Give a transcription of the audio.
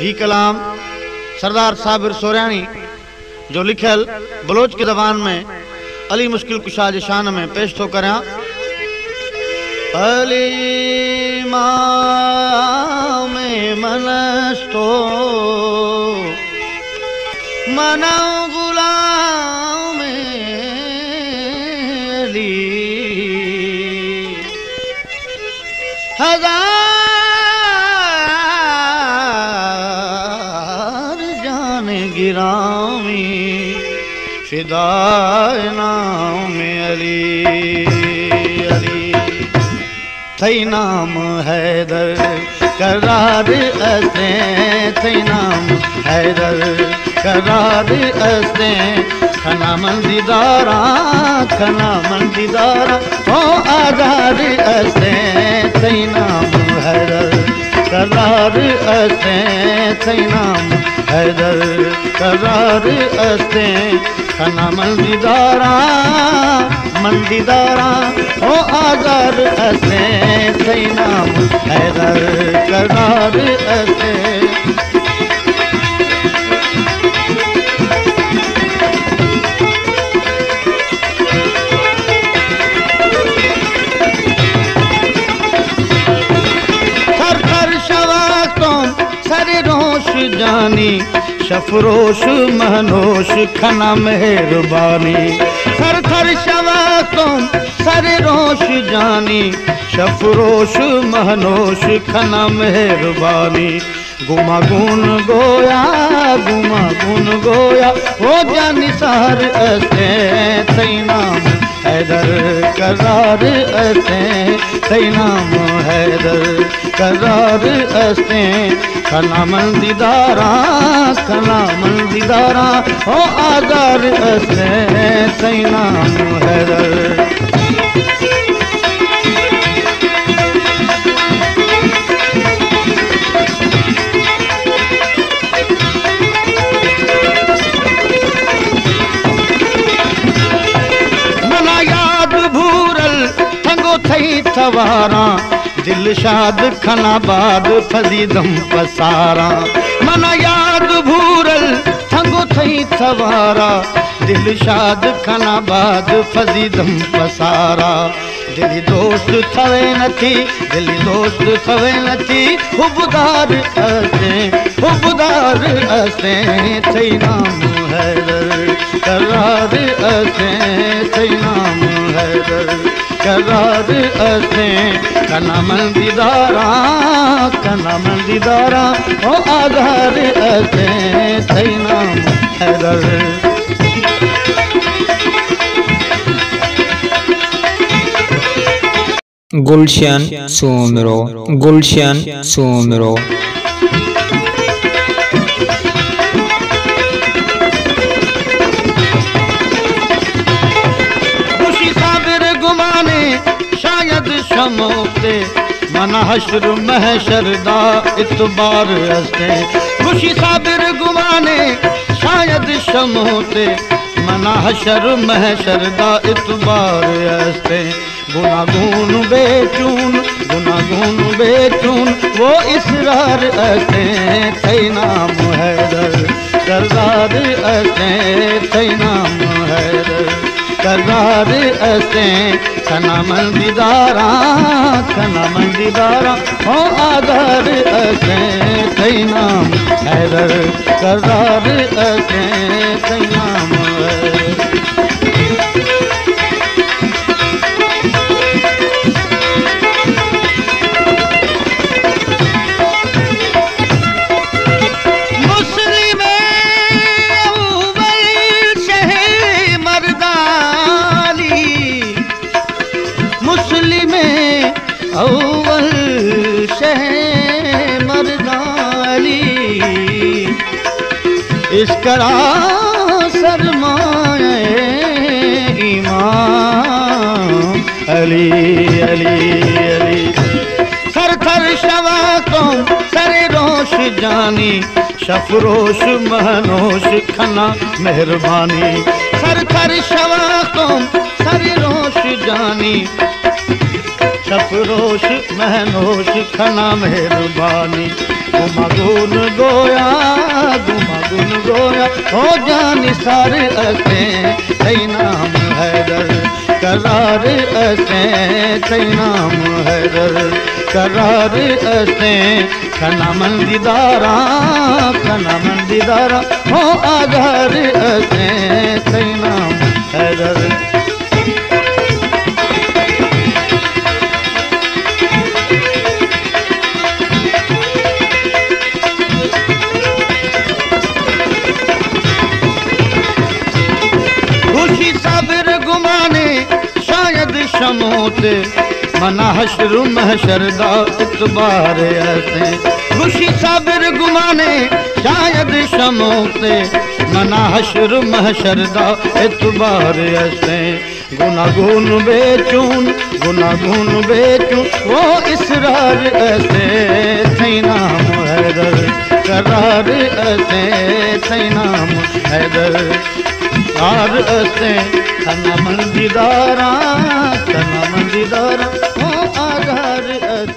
ही कलाम सरदार साबिर सोरयानी जो लिखल बलोच की ज़बान में अली मुश्किल कुशा जी शान में पेश तो करा। अली माँ में मनस्तो मनाओ गुलाम अली हजार जाने गिरामी फिदाए नाम अली अली थई नाम हैदर करार असे थई नाम हैदर करार असे खना मंदीदारा ओ आधार असे थई नाम हैदर करार असे थई नाम हैदर करार असे खना मंदीदारा ओ आधार असे थई नाम हैदर करार असे। जानी शफरोश महनोश खना मेहरबानी थर थर शवा तुम सरे रोश जानी शफरोश महनोश खना मेहरबानी गुमा गुन गोया हो जानी सार असे थई नाम हैदर करार असे थई नाम हैदर करार असे खना मंदीदारा ओ आगार असे थई नाम हैदर। मना याद भूरल थंगो थई थवारा दिल शाद खनाबाद फजीदम पसारा मना याद भूरल थंगो थई थवारा दिल शाद खनाबाद फजीदम पसारा दिली दोस्त थवे नथी हुबदार असे थई नाम हैदर करार असे थई नाम हैदर करार असे खना मंदीदारा ओ आधार असे थई नाम हैदर। गुलशन सोमरो खुशी साबिर गुमाने शायद शमोते मना हशर महशर दा इतबार असे खुशी साबिर गुमाने शायद शमोते मना हशर महशर दा इतबार असे गुनागुन बेचून वो इसरार असे थई नाम हैदर करार असे थई नाम हैदर करार असे खना मंदीदारा ओ आधार असे थई नाम हैदर करार असे थई नाम हैदर। अव्वल शह मर्दाली इसकरा सरमाए इमाम अली थर थर शवा तुम सरे रोश जानी शफरोश महनोश खना मेहरबानी थर थर शवा तुम सरे रोश जानी सफरोश महनोश खना मेहरबानी गुमागुन गोया हो जानी सारे असे तई नाम हैदर करार असे तई नाम हैदर करार असे खना मंदीदारा हो आधार असे तई नाम हैदर शमोत मना हशर महशर दा इतबार ऐसे खुशी साबिर गुमाने शायद शमोत मना हशर महशर दा इतबार ऐसे गुनागुन बेचून वो इसरार ऐसे सही नाम हैदर करार ऐसे सही नाम हैदर आर असे खना मंदीदारा हो आधार असे